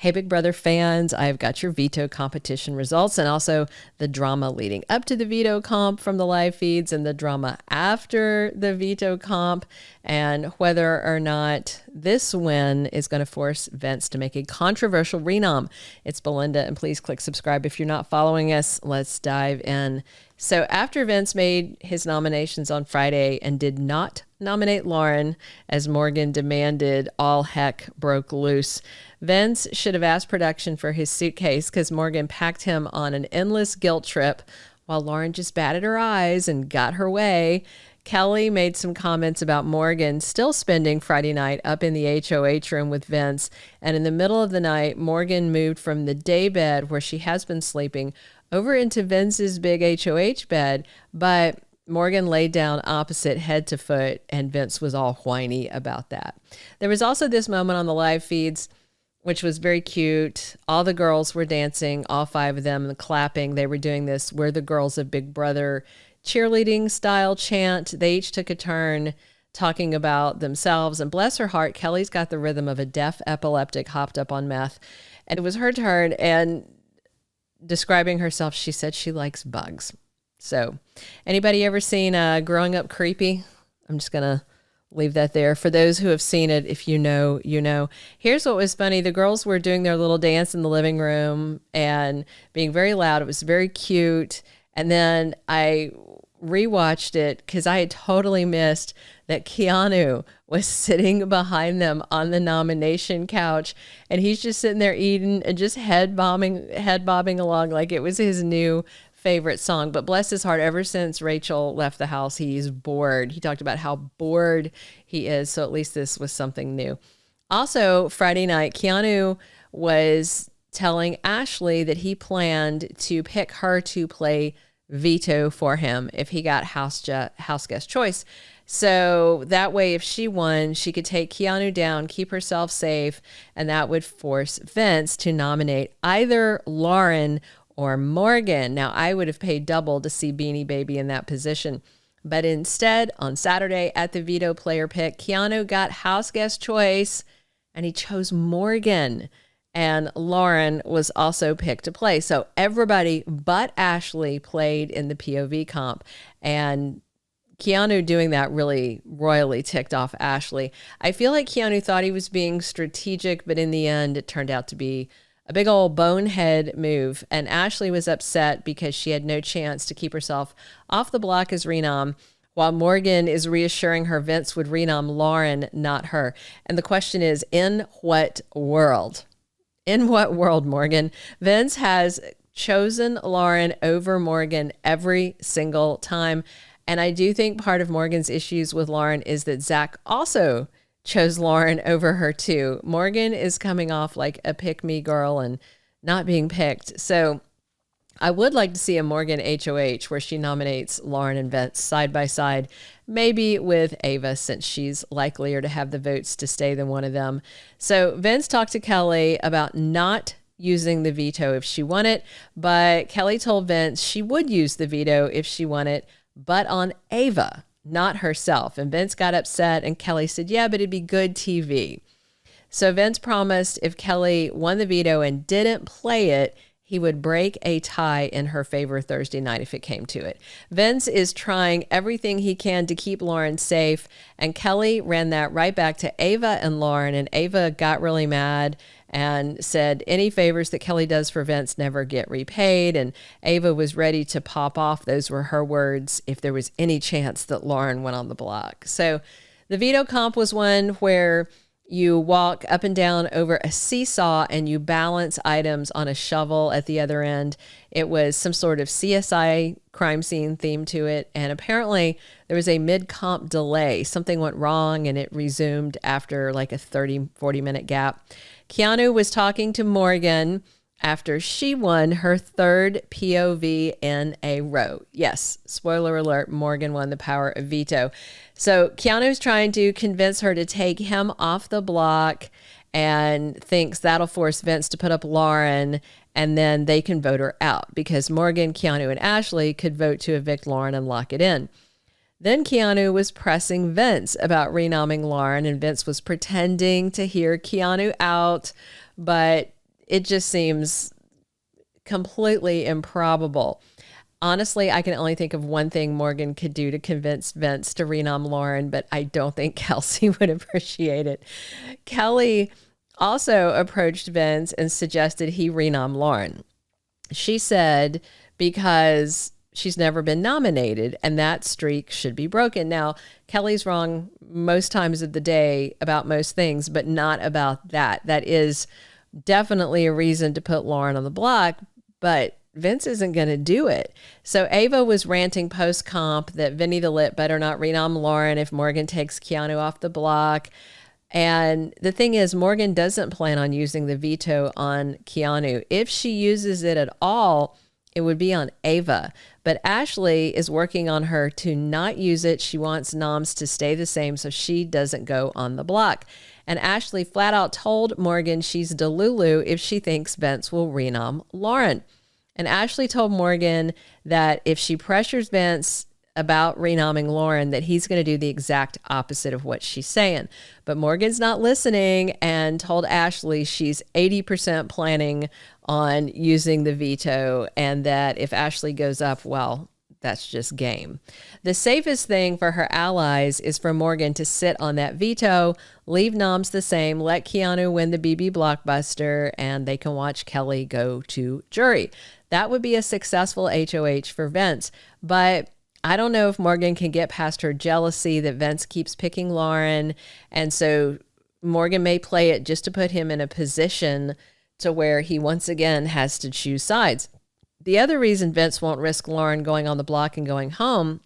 Hey, Big Brother fans, I've got your veto competition results and also the drama leading up to the veto comp from the live feeds and the drama after the veto comp and whether or not this win is going to force Vince to make a controversial renom. It's Belinda, and please click subscribe if you're not following us. Let's dive in. So after Vince made his nominations on Friday and did not nominate Lauren, as Morgan demanded, all heck broke loose. Vince should have asked production for his suitcase because Morgan packed him on an endless guilt trip while Lauren just batted her eyes and got her way. Kelley made some comments about Morgan still spending Friday night up in the HOH room with Vince. And in the middle of the night, Morgan moved from the day bed where she has been sleeping over into Vince's big HOH bed. But Morgan laid down opposite head to foot, and Vince was all whiny about that. There was also this moment on the live feeds, which was very cute. All the girls were dancing, all 5 of them, and clapping. They were doing this "We're the Girls of Big Brother" cheerleading style chant. They each took a turn talking about themselves. And bless her heart, Kelley's got the rhythm of a deaf epileptic hopped up on meth. And it was her turn. And describing herself, she said she likes bugs. So anybody ever seen Growing Up Creepy? I'm just going to leave that there. For those who have seen it, if you know, you know. Here's what was funny. The girls were doing their little dance in the living room and being very loud. It was very cute. And then I rewatched it because I had totally missed that Keanu was sitting behind them on the nomination couch, and he's just sitting there eating and just head bobbing along like it was his new favorite song. But bless his heart, ever since Rachel left the house, he's bored. He talked about how bored he is. So at least this was something new. Also, Friday night, Keanu was telling Ashley that he planned to pick her to play Veto for him if he got house guest choice. So that way, if she won, she could take Keanu down, keep herself safe, and that would force Vince to nominate either Lauren or Morgan. Now, I would have paid double to see Beanie Baby in that position. But instead, on Saturday at the veto player pick, Keanu got house guest choice, and he chose Morgan. And Lauren was also picked to play. So everybody but Ashley played in the POV comp. And Keanu doing that really royally ticked off Ashley. I feel like Keanu thought he was being strategic, but in the end, it turned out to be a big old bonehead move. And Ashley was upset because she had no chance to keep herself off the block as Renom, while Morgan is reassuring her Vince would renom Lauren, not her. And the question is, in what world? In what world, Morgan? Vince has chosen Lauren over Morgan every single time. And I do think part of Morgan's issues with Lauren is that Zach also chose Lauren over her too. Morgan is coming off like a pick-me girl and not being picked. So I would like to see a Morgan HOH where she nominates Lauren and Vince side by side, maybe with Ava, since she's likelier to have the votes to stay than one of them. So Vince talked to Kelley about not using the veto if she won it, but Kelley told Vince she would use the veto if she won it, but on Ava, not herself. And Vince got upset, and Kelley said, yeah, but it'd be good TV. So Vince promised if Kelley won the veto and didn't play it, he would break a tie in her favor Thursday night if it came to it. Vince is trying everything he can to keep Lauren safe, and Kelley ran that right back to Ava and Lauren, and Ava got really mad and said any favors that Kelley does for Vince never get repaid, and Ava was ready to pop off. Those were her words, if there was any chance that Lauren went on the block. So the veto comp was one where you walk up and down over a seesaw and you balance items on a shovel at the other end. It was some sort of CSI crime scene theme to it. And apparently there was a mid-comp delay. Something went wrong and it resumed after like a 40 minute gap. Keanu was talking to Morgan after she won her 3rd POV in a row. Yes, spoiler alert, Morgan won the power of veto. So Keanu's trying to convince her to take him off the block and thinks that'll force Vince to put up Lauren, and then they can vote her out because Morgan, Keanu, and Ashley could vote to evict Lauren and lock it in. Then Keanu was pressing Vince about renomming Lauren, and Vince was pretending to hear Keanu out, but it just seems completely improbable. Honestly, I can only think of one thing Morgan could do to convince Vince to renom Lauren, but I don't think Kelsey would appreciate it. Kelley also approached Vince and suggested he renom Lauren. She said because she's never been nominated and that streak should be broken. Now, Kelley's wrong most times of the day about most things, but not about that. That is definitely a reason to put Lauren on the block, but Vince isn't going to do it. So Ava was ranting post-comp that Vinny the Lit better not renom Lauren if Morgan takes Keanu off the block. And the thing is, Morgan doesn't plan on using the veto on Keanu. If she uses it at all, it would be on Ava. But Ashley is working on her to not use it. She wants noms to stay the same so she doesn't go on the block. And Ashley flat out told Morgan she's Delulu if she thinks Vince will renom Lauren. And Ashley told Morgan that if she pressures Vince about renomming Lauren, that he's going to do the exact opposite of what she's saying. But Morgan's not listening and told Ashley she's 80% planning on using the veto, and that if Ashley goes up, well, that's just game. The safest thing for her allies is for Morgan to sit on that veto, leave noms the same, let Keanu win the BB blockbuster, and they can watch Kelley go to jury. That would be a successful HOH for Vince. But I don't know if Morgan can get past her jealousy that Vince keeps picking Lauren. And so Morgan may play it just to put him in a position to where he once again has to choose sides. The other reason Vince won't risk Lauren going on the block and going home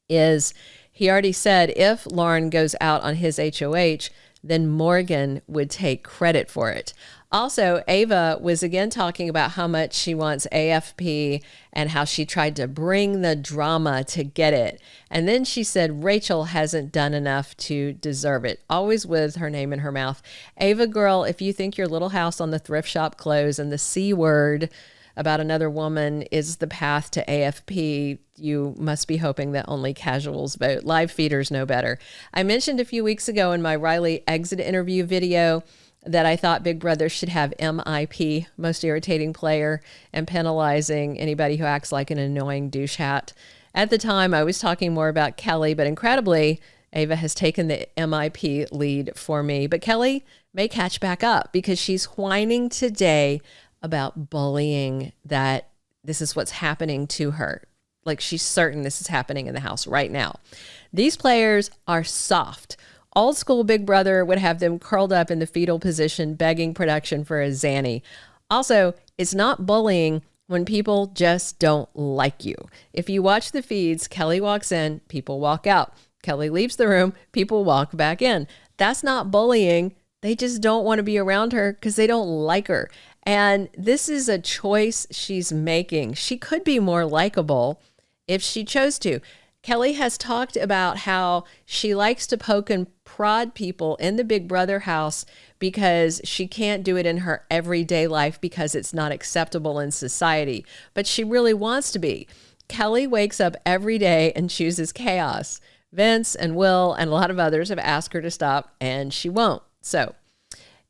is he already said if Lauren goes out on his HOH, then Morgan would take credit for it. Also, Ava was again talking about how much she wants AFP and how she tried to bring the drama to get it. And then she said Rachel hasn't done enough to deserve it, always with her name in her mouth. Ava girl, if you think your little house on the thrift shop clothes and the C word about another woman is the path to AFP, you must be hoping that only casuals vote. Live feeders know better. I mentioned a few weeks ago in my Reilly exit interview video that I thought Big Brother should have MIP, most irritating player, and penalizing anybody who acts like an annoying douche hat. At the time, I was talking more about Kelley, but incredibly, Ava has taken the MIP lead for me. But Kelley may catch back up because she's whining today about bullying, that this is what's happening to her. Like she's certain this is happening in the house right now. These players are soft. Old school Big Brother would have them curled up in the fetal position, begging production for a Zanny. Also, it's not bullying when people just don't like you. If you watch the feeds, Kelley walks in, people walk out. Kelley leaves the room, people walk back in. That's not bullying. They just don't want to be around her because they don't like her. And this is a choice she's making. She could be more likable if she chose to. Kelley has talked about how she likes to poke and prod people in the Big Brother house because she can't do it in her everyday life because it's not acceptable in society. But she really wants to be. Kelley wakes up every day and chooses chaos. Vince and Will and a lot of others have asked her to stop, and she won't. So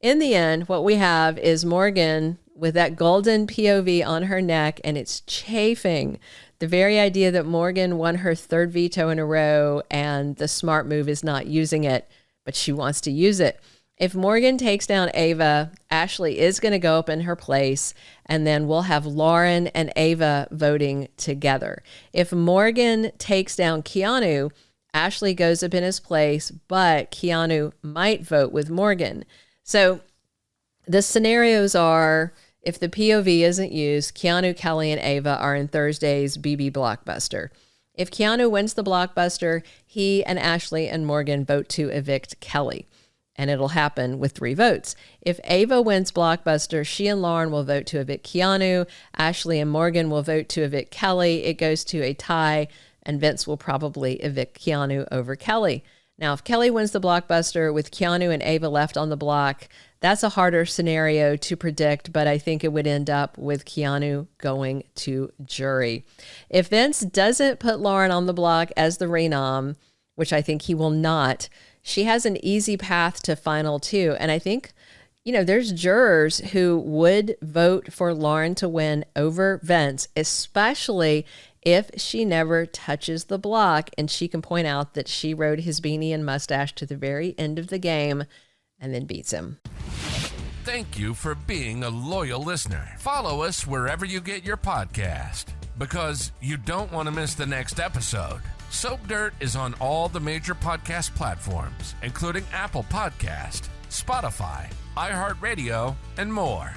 in the end, what we have is Morgan with that golden POV on her neck, and it's chafing. The very idea that Morgan won her third veto in a row, and the smart move is not using it, but she wants to use it. If Morgan takes down Ava, Ashley is going to go up in her place, and then we'll have Lauren and Ava voting together. If Morgan takes down Keanu, Ashley goes up in his place, but Keanu might vote with Morgan. So the scenarios are, if the POV isn't used, Keanu, Kelley, and Ava are in Thursday's BB Blockbuster. If Keanu wins the Blockbuster, he and Ashley and Morgan vote to evict Kelley, and it'll happen with 3 votes. If Ava wins Blockbuster, she and Lauren will vote to evict Keanu, Ashley and Morgan will vote to evict Kelley. It goes to a tie, and Vince will probably evict Keanu over Kelley. Now, if Kelley wins the Blockbuster with Keanu and Ava left on the block, that's a harder scenario to predict, but I think it would end up with Keanu going to jury. If Vince doesn't put Lauren on the block as the renom, which I think he will not, she has an easy path to final 2. And I think There's jurors who would vote for Lauren to win over Vince, especially if she never touches the block and she can point out that she rode his beanie and mustache to the very end of the game and then beats him. Thank you for being a loyal listener. Follow us wherever you get your podcast, because you don't want to miss the next episode. Soap Dirt is on all the major podcast platforms, including Apple Podcast, Spotify, iHeartRadio, and more.